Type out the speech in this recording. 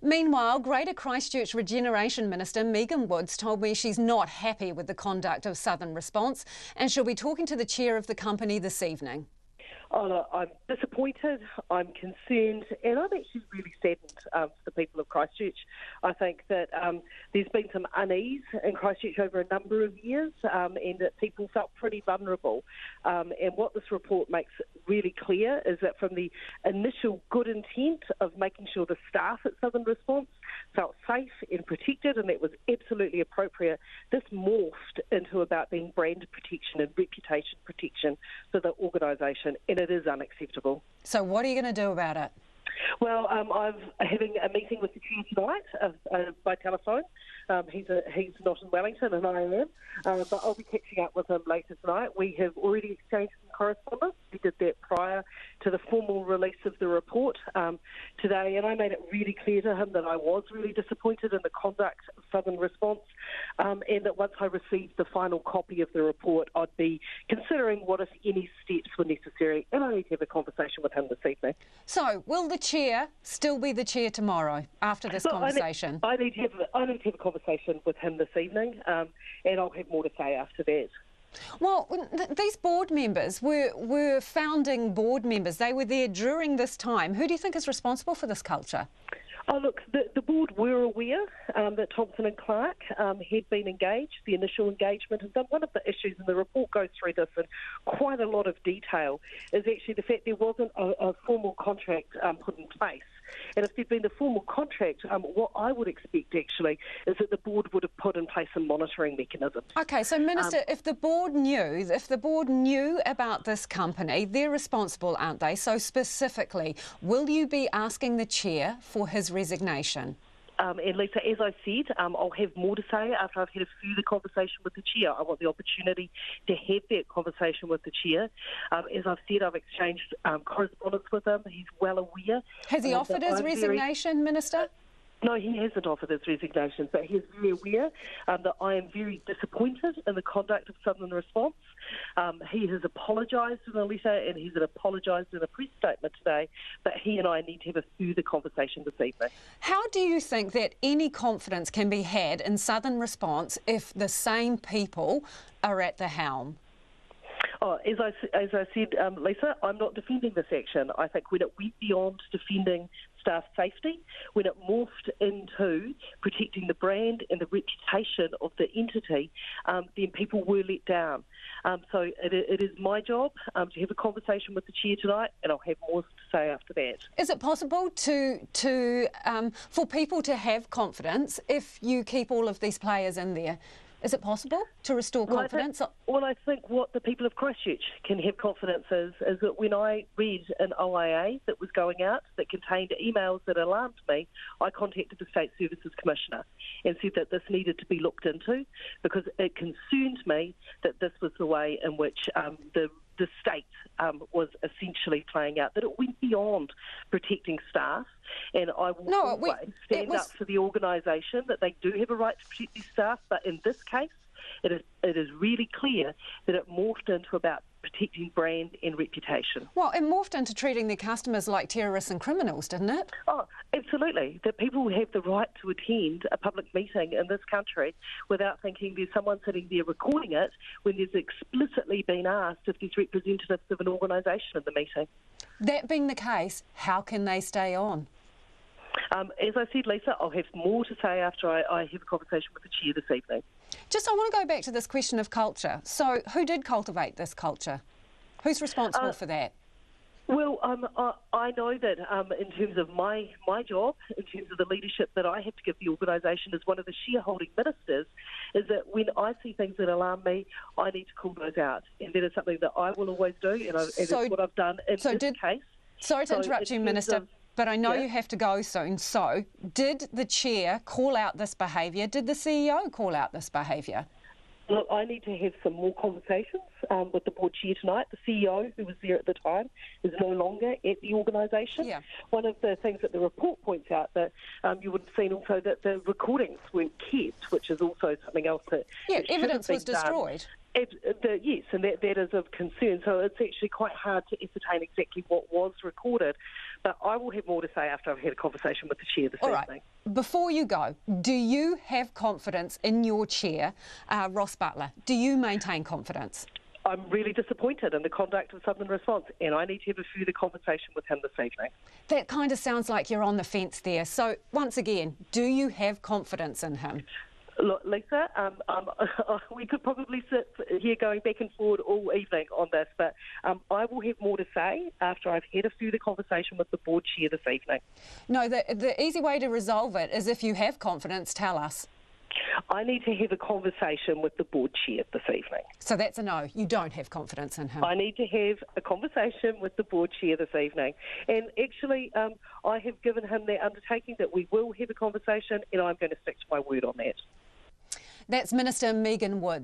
Meanwhile, Greater Christchurch Regeneration Minister Megan Woods told me she's not happy with the conduct of Southern Response, and she'll be talking to the chair of the company this evening. Oh, look, I'm disappointed, I'm concerned, and I'm actually really saddened for the people of Christchurch. I think that there's been some unease in Christchurch over a number of years, and that people felt pretty vulnerable. And what this report makes really clear is that from the initial good intent of making sure the staff at Southern Response felt safe and protected, and that was absolutely appropriate, this morphed into about being brand protection and reputation protection for the organisation, and it is unacceptable. So what are you going to do about it? Well, I'm having a meeting with the chair tonight by telephone. He's not in Wellington, and I am, but I'll be catching up with him later tonight. We have already exchanged some correspondence. We did that prior to the formal release of the report today, and I made it really clear to him that I was really disappointed in the conduct of Southern Response, and that once I received the final copy of the report, I'd be considering what, if any, steps were necessary, and I need to have a conversation with him this evening. So, will the chair still be the chair tomorrow after this conversation? I need to have a conversation with him this evening, and I'll have more to say after that. Well, these board members were founding board members. They were there during this time. Who do you think is responsible for this culture? Oh, look, the board were aware that Thompson and Clark had been engaged, the initial engagement, and one of the issues, and the report goes through this in quite a lot of detail, is actually the fact there wasn't a formal contract put in place. And if there'd been the formal contract, what I would expect actually is that the board would have put in place a monitoring mechanism. Okay, so Minister, if the board knew about this company, they're responsible, aren't they? So specifically, will you be asking the chair for his resignation? And Lisa, as I said, I'll have more to say after I've had a further conversation with the chair. I want the opportunity to have that conversation with the chair. As I've said, I've exchanged correspondence with him. He's well aware. Has he offered his resignation, Minister? No, he hasn't offered his resignation, but he is very aware that I am very disappointed in the conduct of Southern Response. He has apologised in a letter, and he's apologised in a press statement today, but he and I need to have a further conversation this evening. How do you think that any confidence can be had in Southern Response if the same people are at the helm? Oh, as I said, Lisa, I'm not defending this action. I think when it went beyond defending staff safety, when it morphed into protecting the brand and the reputation of the entity, then people were let down. So it is my job to have a conversation with the chair tonight, and I'll have more to say after that. Is it possible for people to have confidence if you keep all of these players in there? Is it possible to restore confidence? I think what the people of Christchurch can have confidence is that when I read an OIA that was going out that contained emails that alarmed me, I contacted the State Services Commissioner and said that this needed to be looked into because it concerned me that this was the way in which the state was essentially playing out, that it went beyond protecting staff, and I will always stand up for the organisation that they do have a right to protect their staff, but in this case, it is really clear that it morphed into about protecting brand and reputation. Well, it morphed into treating their customers like terrorists and criminals, didn't it? Oh, absolutely. That people have the right to attend a public meeting in this country without thinking there's someone sitting there recording it when there's explicitly been asked if there's representatives of an organisation in the meeting. That being the case, how can they stay on? As I said, Lisa, I'll have more to say after I have a conversation with the chair this evening. I want to go back to this question of culture. So who did cultivate this culture? Who's responsible for that? Well, I know that in terms of my job, in terms of the leadership that I have to give the organisation as one of the shareholding ministers, is that when I see things that alarm me, I need to call those out. And that is something that I will always do, and it's what I've done in this case. Sorry to interrupt you, Minister, but I know you have to go soon. So did the chair call out this behaviour? Did the CEO call out this behaviour? Look, I need to have some more conversations with the board chair tonight. The CEO, who was there at the time, is no longer at the organisation. Yeah. One of the things that the report points out that you would have seen also that the recordings weren't kept, which is also something else that evidence was destroyed. Yes, and that is of concern. So it's actually quite hard to ascertain exactly what was recorded. But I will have more to say after I've had a conversation with the chair this evening. Right. Before you go, do you have confidence in your chair, Ross Butler? Do you maintain confidence? I'm really disappointed in the conduct of Southern Response, and I need to have a further conversation with him this evening. That kind of sounds like you're on the fence there. So, once again, do you have confidence in him? Look, Lisa, we could probably sit here going back and forward all evening on this, but I will have more to say after I've had a further conversation with the board chair this evening. No, the easy way to resolve it is if you have confidence, tell us. I need to have a conversation with the board chair this evening. So that's a no. You don't have confidence in him. I need to have a conversation with the board chair this evening. And actually, I have given him the undertaking that we will have a conversation, and I'm going to stick to my word on that. That's Minister Megan Wood.